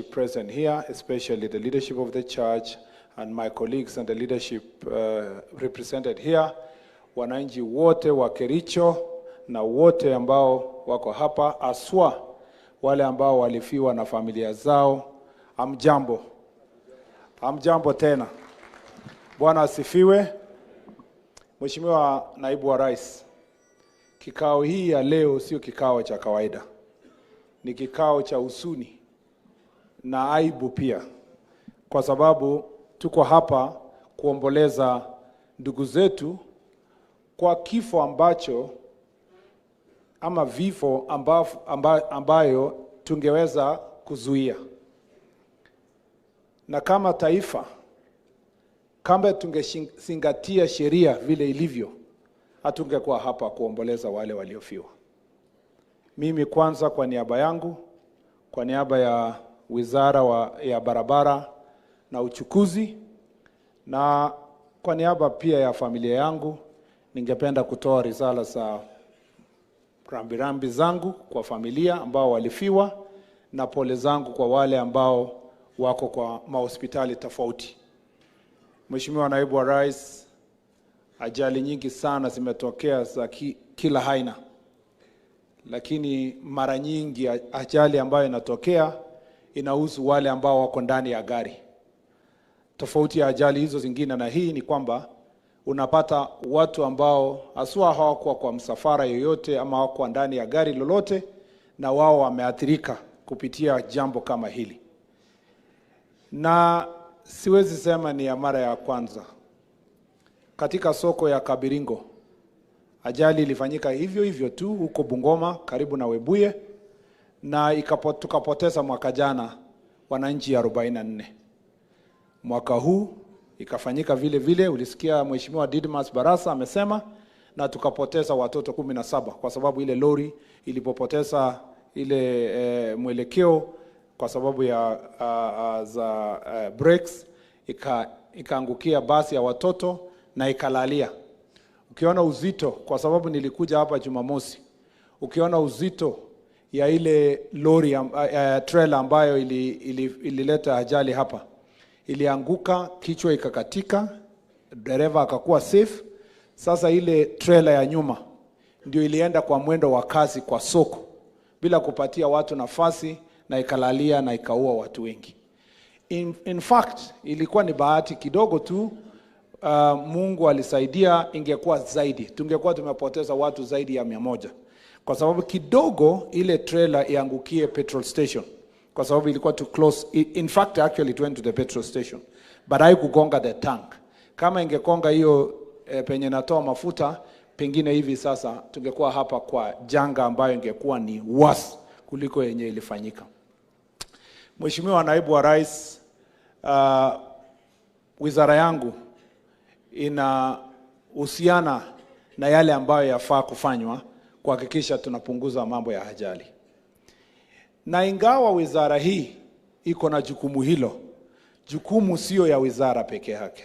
present here, especially the leadership of the church and my colleagues and the leadership represented here, wananchi wote wa Kericho na wote ambao wako hapa, aswa wale ambao walifiwa na familia zao, amjambo. Amjambo tena. Bwana asifiwe. Mheshimiwa Naibu wa Rais, kikao hii ya leo sio kikao cha kawaida. Ni kikao cha huzuni na aibu pia, kwa sababu tuko hapa kuomboleza ndugu zetu kwa kifo ambacho ama vifo ambayo tungeweza kuzuia. Na kama taifa, kama tungezingatia sheria vile ilivyo, hatungekuwa hapa kuomboleza wale waliofiwa. Mimi kwanza, kwa niaba yangu, kwa niaba ya Wizara ya Barabara na Uchukuzi, na kwa niaba pia ya familia yangu, ningependa kutoa risala za rambirambi zangu kwa familia ambao walifiwa, na pole zangu kwa wale ambao wako kwa mahospitali tofauti. Mheshimiwa Naibu wa Rais, ajali nyingi sana zimetokea za kila aina, lakini mara nyingi ajali ambayo inatokea inahusu wale ambao wako ndani ya gari. Tofauti ya ajali hizo zingine na hii ni kwamba unapata watu ambao haswa hawakuwa kwa msafara yoyote ama hawakuwa ndani ya gari lolote, na wao wameathirika kupitia jambo kama hili. Na siwezi sema ni ya mara ya kwanza. Katika soko ya Kabiringo, ajali ilifanyika hivyo tu huko Bungoma karibu na Webuye, na tukapoteza mwaka jana wananchi 44. Mwaka huu ikafanyika vile vile, ulisikia Mheshimiwa Didmas Barasa amesema, na tukapoteza watoto 17 kwa sababu ile lori ilipopoteza ile mwelekeo kwa sababu ya brakes, ikaangukia basi ya watoto na ikalalia. Ukiona uzito, kwa sababu nilikuja hapa Jumamosi, ukiona uzito ya ile lori trailer ambayo ilileta ajali hapa, ilianguka, kichwa ikakatika, dereva akakuwa safe. Sasa ile trailer ya nyuma ndio ilienda kwa mwendo wa kasi kwa soko bila kupatia watu nafasi, na ikalalia na ikaua watu wengi. In fact, ilikuwa ni bahati kidogo tu. Mungu alisaidia, ingekuwa zaidi, tungekuwa tumepoteza watu zaidi ya 100, kwa sababu kidogo ile trailer iangukie petrol station, kwa sababu ilikuwa too close. In fact, actually it went to the petrol station, but haikugonga the tank. Kama ingekonga hiyo penye natoa mafuta, pengine hivi sasa tungekuwa hapa kwa janga ambayo ingekuwa ni worse kuliko yenye ilifanyika. Mheshimiwa Naibu wa Rais, wizara yangu inahusiana na yale ambayo yafaa kufanywa kuhakikisha tunapunguza mambo ya ajali. Na ingawa wizara hii iko na jukumu hilo, jukumu sio ya wizara peke yake,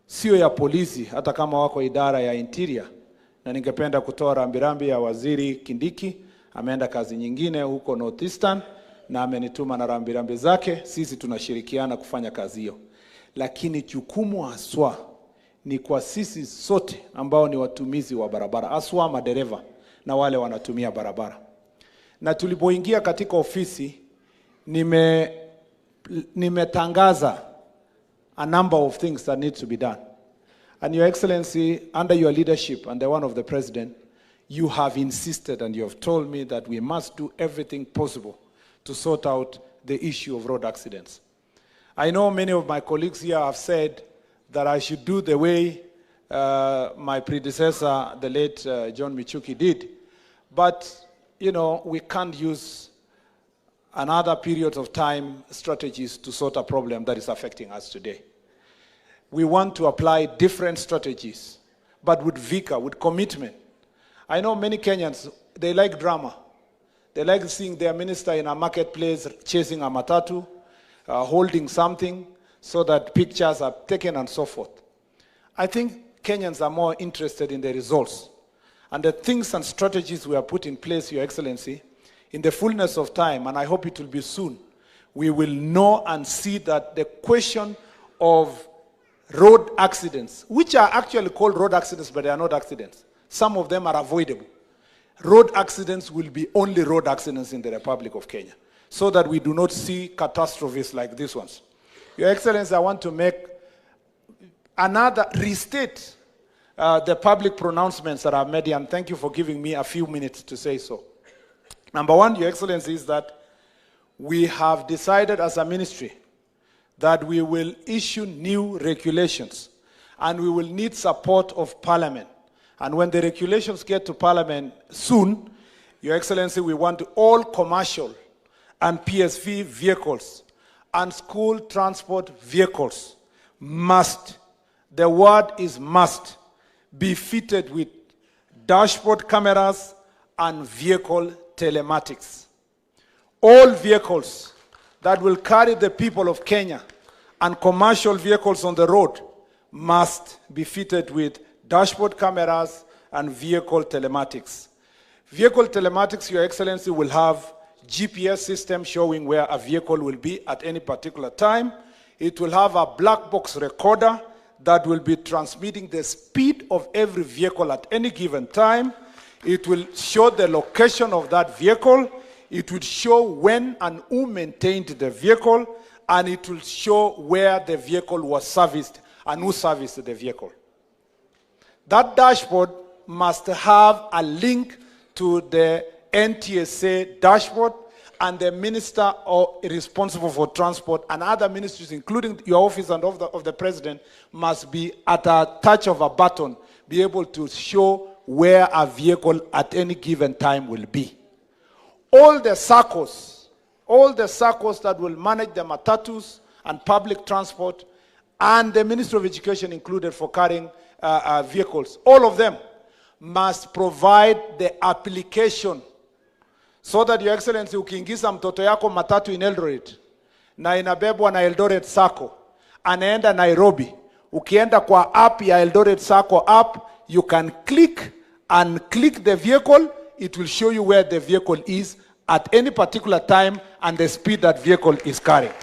sio ya polisi, hata kama wako idara ya interior. Na ningependa kutoa rambirambi ya Waziri Kindiki, ameenda kazi nyingine huko Northeastern na amenituma na rambirambi zake. Sisi tunashirikiana kufanya kazi hiyo, lakini jukumu haswa ni kwa sisi sote ambao ni watumizi wa barabara, haswa madereva na wale wanatumia barabara. Na tulipoingia katika ofisi, nimetangaza a number of things that need to be done. And Your Excellency, under your leadership and the one of the President, you have insisted and you have told me that we must do everything possible to sort out the issue of road accidents. I know many of my colleagues here have said that I should do the way my predecessor, the late John Michuki, did. But, you know, we can't use another period of time strategies to sort a problem that is affecting us today. We want to apply different strategies, but with vigor, with commitment. I know many Kenyans, they like drama. They like seeing their minister in a marketplace chasing a matatu, holding something so that pictures are taken and so forth. I think Kenyans are more interested in the results. And the things and strategies we have put in place, Your Excellency, in the fullness of time, and I hope it will be soon, we will know and see that the question of road accidents, which are actually called road accidents, but they are not accidents. Some of them are avoidable. Road accidents will be only road accidents in the Republic of Kenya, so that we do not see catastrophes like these ones. Your Excellency, I want to restate the public pronouncements that I've made, and thank you for giving me a few minutes to say so. Number one, Your Excellency, is that we have decided as a ministry that we will issue new regulations, and we will need support of Parliament. And when the regulations get to Parliament soon, Your Excellency, we want all commercial and PSV vehicles and school transport vehicles must, the word is must, be fitted with dashboard cameras and vehicle telematics. All vehicles that will carry the people of Kenya and commercial vehicles on the road must be fitted with dashboard cameras and vehicle telematics. Vehicle telematics, Your Excellency, will have GPS system showing where a vehicle will be at any particular time. It will have a black box recorder that will be transmitting the speed of every vehicle at any given time. It will show the location of that vehicle. It will show when and who maintained the vehicle, and it will show where the vehicle was serviced and who serviced the vehicle. That dashboard must have a link to the NTSA dashboard, and the minister responsible for transport and other ministries, including your office and of the president, must be at a touch of a button, be able to show where a vehicle at any given time will be. All the SACCOs that will manage the matatus and public transport, and the Ministry of Education included for carrying vehicles, all of them must provide the application, so that Your Excellency, ukiingiza mtoto yako matatu in Eldoret na inabebwa na Eldoret Sacco, anaenda Nairobi, ukienda kwa app ya Eldoret Sacco app, you can click the vehicle. It will show you where the vehicle is at any particular time and the speed that vehicle is carrying.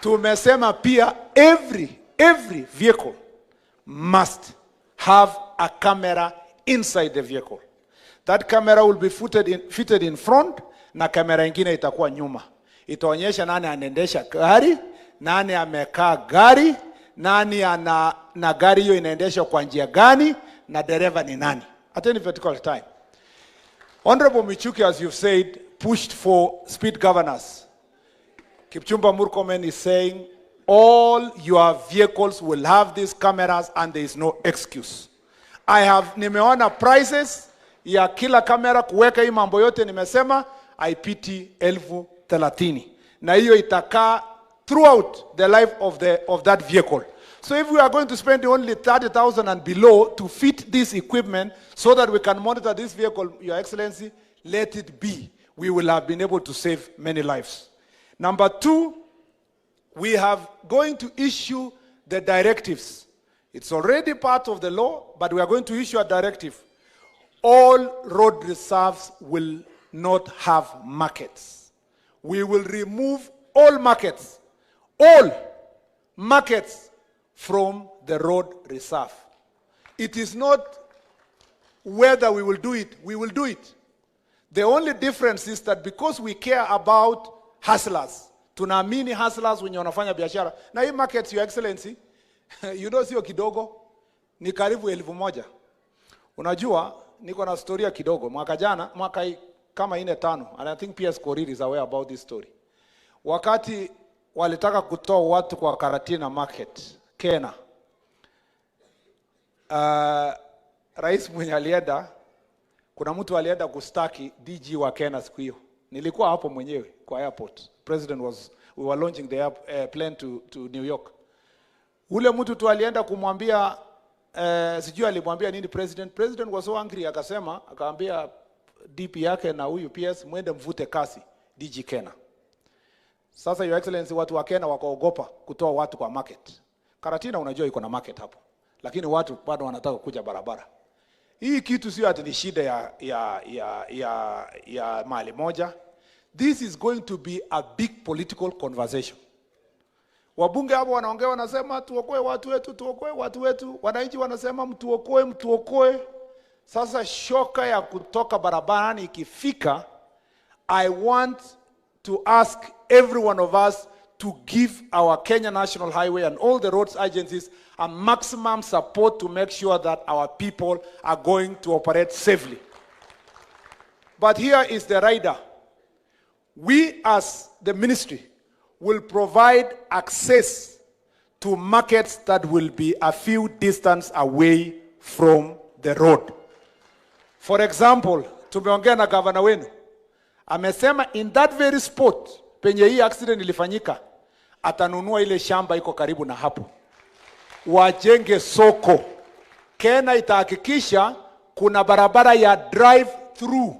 Tumesema pia every vehicle must have a camera inside the vehicle. That camera will be fitted in front, na kamera ingine itakuwa nyuma. Itaonyesha nani anaendesha gari, nani amekaa gari, nani na gari hiyo inaendeshwa kwa njia gani, na dereva ni nani at any particular time. Honorable Michuki, as you've said, pushed for speed governors. Kipchumba Murkomen is saying all your vehicles will have these cameras and there is no excuse. Nimeona prices ya kila kamera kuweka hii mambo yote nimesema haipiti 30,000. Na hiyo itakaa throughout the life of that vehicle. So if we are going to spend only 30,000 and below to fit this equipment so that we can monitor this vehicle, Your Excellency, let it be. We will have been able to save many lives. Number two, we are going to issue the directives. It's already part of the law, but we are going to issue a directive. All road reserves will not have markets. We will remove all markets from the road reserve. It is not whether we will do it, we will do it. The only difference is that because we care about hustlers, tunaamini hustlers wenye wanafanya biashara. Na hii markets, Your Excellency, you know sio kidogo, ni karibu 1,000. Unajua, niko na historia kidogo. Mwaka kama 4-5, and I think PS Korir is aware about this story. Wakati walitaka kutoa watu kwa Karatina market, Kena, rais mwenye alienda, kuna mtu alienda kustaki DG wa Kena siku hiyo. Nilikuwa hapo mwenyewe kwa airport. We were launching the plane to New York. Ule mtu tu alienda kumwambia, sijui alimwambia nini president. President was so angry, akaambia DP yake na huyu PS, mwende mvute kasi DG Kena. Sasa Your Excellency, watu wa Kena wakaogopa kutoa watu kwa market. Karatina unajua iko na market hapo, lakini watu bado wanataka kuja barabara. Hii kitu sio ati ni shida ya mali moja. this is going to be a big political conversation. Wabunge hapo wanaongea wanasema tuokoe watu wetu, tuokoe watu wetu. Wananchi wanasema mtuokoe, mtuokoe. Sasa shoka ya kutoka barabarani ikifika, I want to ask every one of us to give our Kenya National Highway and all the roads agencies a maximum support to make sure that our people are going to operate safely. But here is the rider. We as the ministry will provide access to markets that will be a few distance away from the road. For example, tumeongea na gavana wenu. Amesema in that very spot, penye hii accident ilifanyika, atanunua ile shamba iko karibu na hapo. Wajenge soko. Kenya itahakikisha kuna barabara ya drive through.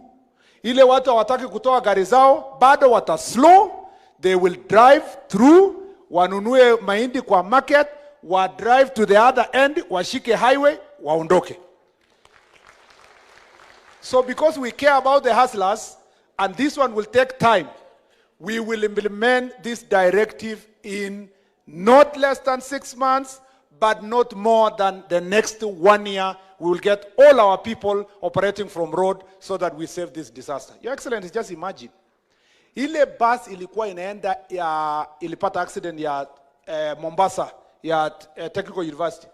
Ile watu hawataki kutoa gari zao, bado wata slow, they will drive through, wanunue mahindi kwa market, wa drive to the other end, washike highway, waondoke. So because we care about the hustlers, and this one will take time, we will implement this directive in not less than 6 months, but not more than the next 1 year. We will get all our people operating from road so that we save this disaster. Your Excellency, just imagine. Ile bus ilikuwa inaenda ilipata accident ya Mombasa ya Technical University.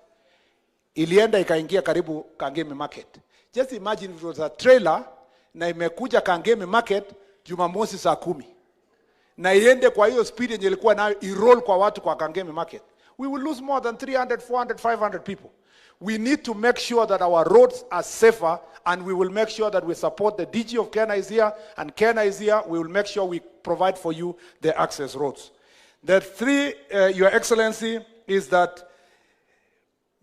Ilienda ikaingia karibu Kangemi Market. Just imagine if it was a trailer na imekuja Kangemi Market Jumamosi saa 10. Na iende kwa hiyo speed yenye ilikuwa nayo iroll kwa watu kwa Kangemi Market. We will lose more than 300, 400, 500 people. We need to make sure that our roads are safer, and we will make sure that we support the DG of Kenya is here, and Kenya is here. We will make sure we provide for you the access roads. The three, Your Excellency, is that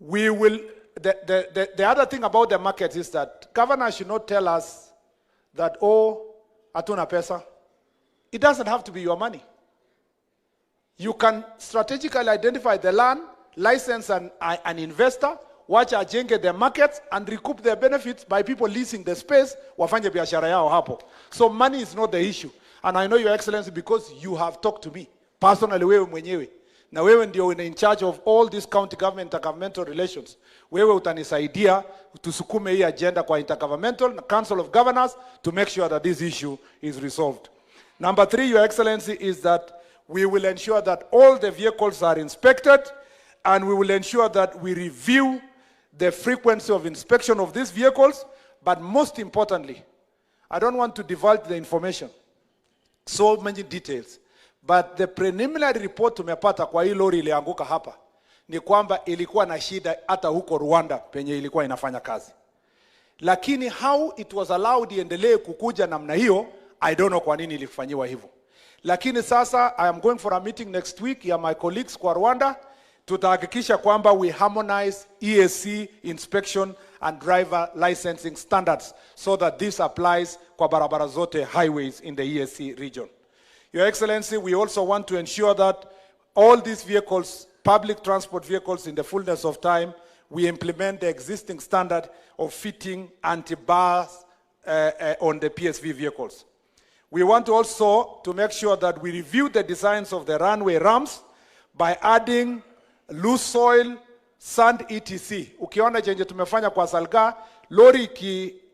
we will, the other thing about the markets is that governor should not tell us that, oh, hatuna pesa. It doesn't have to be your money. You can strategically identify the land, license an investor, watch ajenge the markets, and recoup their benefits by people leasing the space, wafanye biashara yao hapo. So money is not the issue. And I know, Your Excellency, because you have talked to me personally, wewe mwenyewe. Na wewe ndio in charge of all these county government intergovernmental relations. Wewe utanisaidia tusukume hii agenda kwa intergovernmental council of governors to make sure that this issue is resolved. Number 3, Your Excellency, is that we will ensure that all the vehicles are inspected, and we will ensure that we review the frequency of inspection of these vehicles. But most importantly, I don't want to divulge the information, so many details, but the preliminary report tumepata kwa hii lori ilianguka hapa ni kwamba ilikuwa na shida hata huko Rwanda penye ilikuwa inafanya kazi. Lakini how it was allowed iendelee kukuja namna hiyo, I don't know kwa nini ilifanywa hivyo. Lakini sasa I am going for a meeting next week ya my colleagues kwa Rwanda. Tutahakikisha kwamba we harmonize EAC inspection and driver licensing standards so that this applies kwa barabara zote highways in the EAC region. Your Excellency, we also want to ensure that all these vehicles, public transport vehicles, in the fullness of time, we implement the existing standard of fitting anti-bars on the PSV vehicles. We want also to make sure that we review the designs of the runway ramps by adding loose soil, sand, etc. Ukiona jenje tumefanya kwa Salga, lori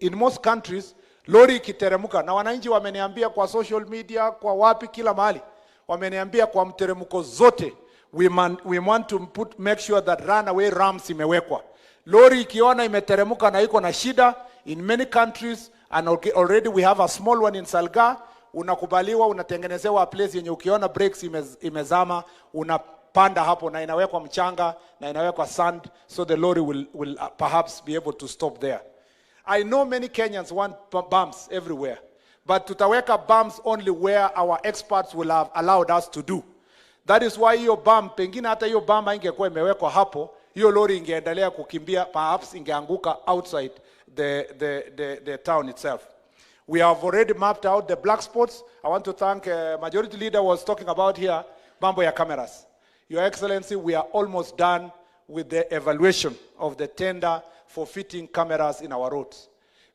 in most countries, lori ikiteremuka, na wananchi wameniambia kwa social media, kwa wapi, kila mahali, wameniambia kwa mteremuko zote, we want to make sure that runaway ramps imewekwa. Lori ikiona imeteremuka na iko na shida, in many countries, and already we have a small one in Salga, unakubaliwa, unatengenezewa a place yenye ukiona brakes imezama, unapanda hapo na inawekwa mchanga na inawekwa sand, so the lorry will perhaps be able to stop there. I know many Kenyans want bumps everywhere, but tutaweka bumps only where our experts will have allowed us to do. That is why hiyo bump, pengine hata hiyo bump ingekuwa imewekwa hapo, hiyo lori ingeendelea kukimbia, perhaps ingeanguka outside the town itself. We have already mapped out the black spots. I want to thank Majority Leader was talking about here, mambo ya cameras. Your Excellency, we are almost done with the evaluation of the tender for fitting cameras in our roads.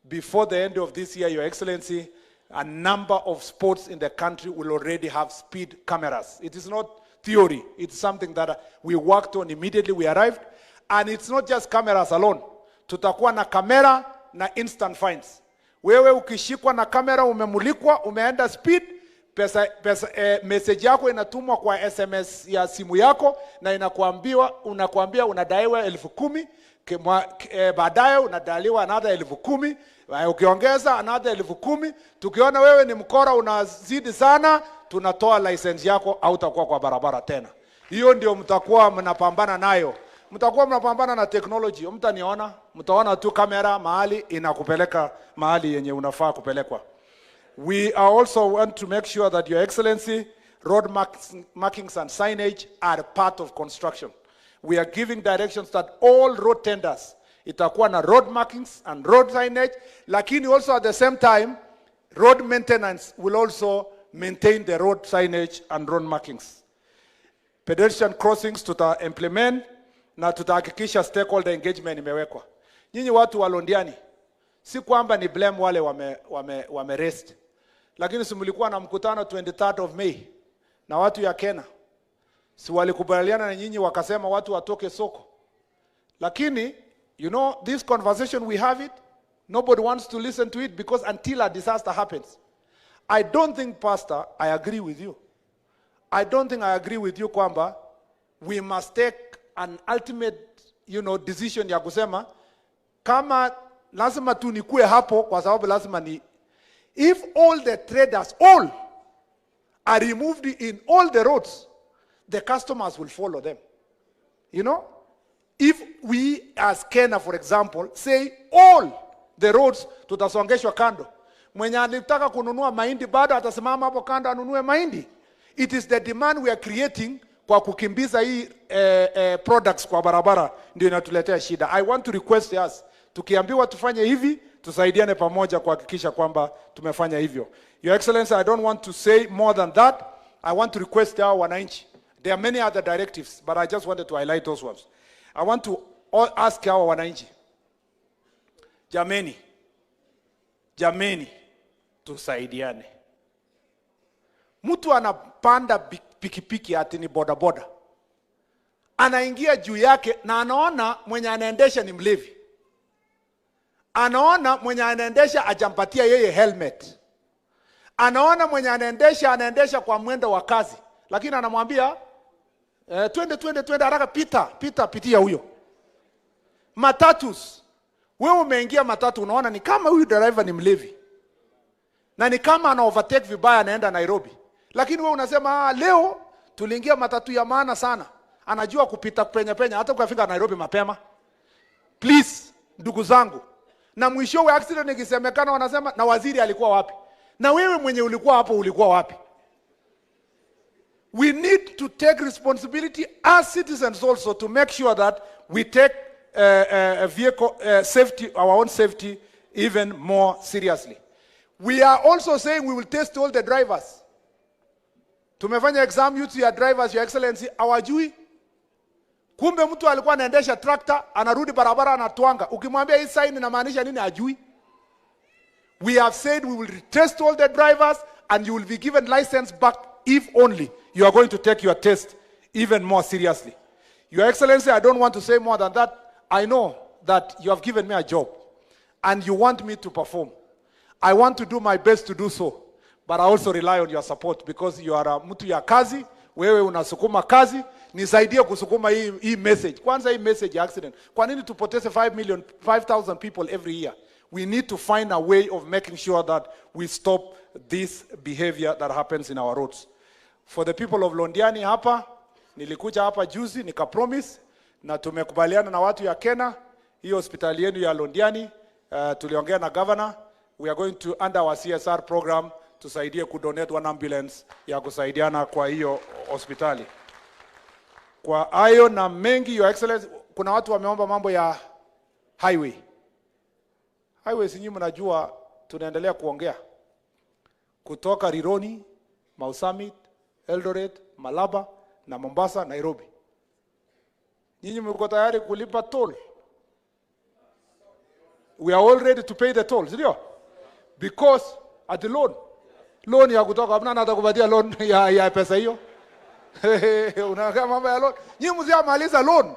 Before the end of this year, Your Excellency, a number of sports in the country will already have speed cameras. It is not theory. It's something that we worked on immediately we arrived. And it's not just cameras alone. Tutakuwa na kamera na instant fines. Wewe ukishikwa na kamera umemulikwa, umeenda speed, message yako inatumwa kwa SMS ya simu yako na unakuambia unadaiwa 10,000, baadaye unadaiwa another 10,000, ukiongeza another 10,000. Tukiona wewe ni mkora unazidi sana, tunatoa license yako au utakuwa kwa barabara tena. Hiyo ndio mtakuwa mnapambana nayo. Mtakuwa mnapambana na technology. Mtaniona, mtaona tu kamera mahali inakupeleka mahali yenye unafaa kupelekwa. We also want to make sure that Your Excellency, road markings and signage are part of construction. We are giving directions that all road tenders, itakuwa na road markings and road signage, lakini also at the same time, road maintenance will also maintain the road signage and road markings. Pedestrian crossings tuta-implement na tutahakikisha stakeholder engagement imewekwa. Nyinyi watu wa Londiani, si kwamba ni blame wale wame rest. Lakini si mlikuwa na mkutano 23rd of May na watu ya Kenya. Si walikubaliana na nyinyi wakasema watu watoke soko. Lakini, you know, this conversation we have it, nobody wants to listen to it because until a disaster happens. I don't think, Pastor, I agree with you. I don't think I agree with you kwamba we must take an ultimate, decision ya kusema kama lazima tu nikue hapo kwa sababu lazima ni. If all the traders are removed in all the roads, the customers will follow them. If we as Kenya, for example, say all the roads tutasongeshwa kando, mwenye anataka kununua mahindi bado atasimama hapo kando anunue mahindi. It is the demand we are creating kwa kukimbiza hii products kwa barabara ndio inatuletea shida. I want to request us, tukiambiwa tufanye hivi, tusaidiane pamoja kuhakikisha kwamba tumefanya hivyo. Your Excellency, I don't want to say more than that. I want to request our wananchi. There are many other directives, but I just wanted to highlight those ones. I want to ask our wananchi. Jameni, tusaidiane. Mtu anapanda pikipiki ati ni bodaboda. Anaingia juu yake na anaona mwenye anaendesha ni mlevi. Anaona mwenye anaendesha ajampatia yeye helmet. Anaona mwenye anaendesha kwa mwendo wa kazi. Lakini anamwambia twende haraka, pitia huyo. Matatus. Wewe umeingia matatu unaona ni kama huyu driver ni mlevi. Na ni kama ana overtake vibaya anaenda Nairobi. Lakini wewe unasema leo tuliingia matatu ya maana sana. Anajua kupita penya hata ukafika Nairobi mapema. Please, ndugu zangu. Na mwisho wa accident ikisemekana wanasema na waziri alikuwa wapi? Na wewe mwenye ulikuwa hapo ulikuwa wapi? We need to take responsibility as citizens also to make sure that we take vehicle safety, our own safety, even more seriously. We are also saying we will test all the drivers. Tumefanya exam youth ya drivers, Your Excellency, hawajui. Kumbe mtu alikuwa anaendesha tractor, anarudi barabara anatwanga. Ukimwambia hii sign inamaanisha nini hajui. We have said we will test all the drivers and you will be given license back if only you are going to take your test even more seriously. Your Excellency, I don't want to say more than that. I know that you have given me a job and you want me to perform. I want to do my best to do so, but I also rely on your support because you are mtu ya kazi, wewe unasukuma kazi, nisaidie kusukuma hii message. Kwanza hii message ya accident. Kwa nini tupoteze 5,000 people every year? We need to find a way of making sure that we stop this behavior that happens in our roads. For the people of Londiani hapa, nilikuja hapa juzi, nikapromise, na tumekubaliana na watu ya Kenya, hii hospitali yenu ya Londiani, tuliongea na governor, we are going to, under our CSR program, tusaidie kudonate 1 ambulance ya kusaidiana kwa hiyo hospitali. Kwa hayo na mengi, Your Excellency, kuna watu wameomba mambo ya highway. Highway sinyi mnajua tunaendelea kuongea. Kutoka Rironi, Mau Summit, Eldoret, Malaba na Mombasa, Nairobi. Nyinyi mko tayari kulipa toll? We are all ready to pay the toll, sio? Because Ati loan. Loan ya kutoka hapana natakupatia loan ya pesa hiyo. Unakaa mambo ya loan. Nyinyi msiamaliza loan.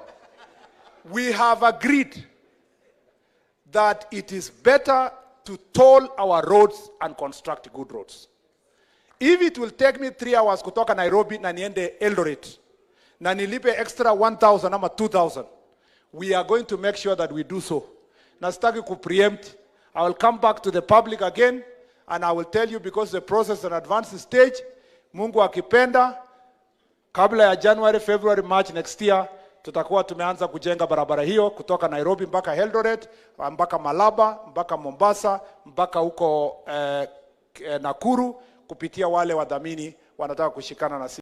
We have agreed that it is better to toll our roads and construct good roads. If it will take me 3 hours kutoka Nairobi na niende Eldoret, na nilipe extra 1,000 ama 2,000, we are going to make sure that we do so. Na sitaki ku preempt. I will come back to the public again and I will tell you, because the process is an advanced stage. Mungu akipenda, kabla ya January, February, March next year, tutakuwa tumeanza kujenga barabara hiyo kutoka Nairobi mpaka Eldoret, mpaka Malaba, mpaka Mombasa, mpaka huko Nakuru, kupitia wale wadhamini wanataka kushikana na sisi.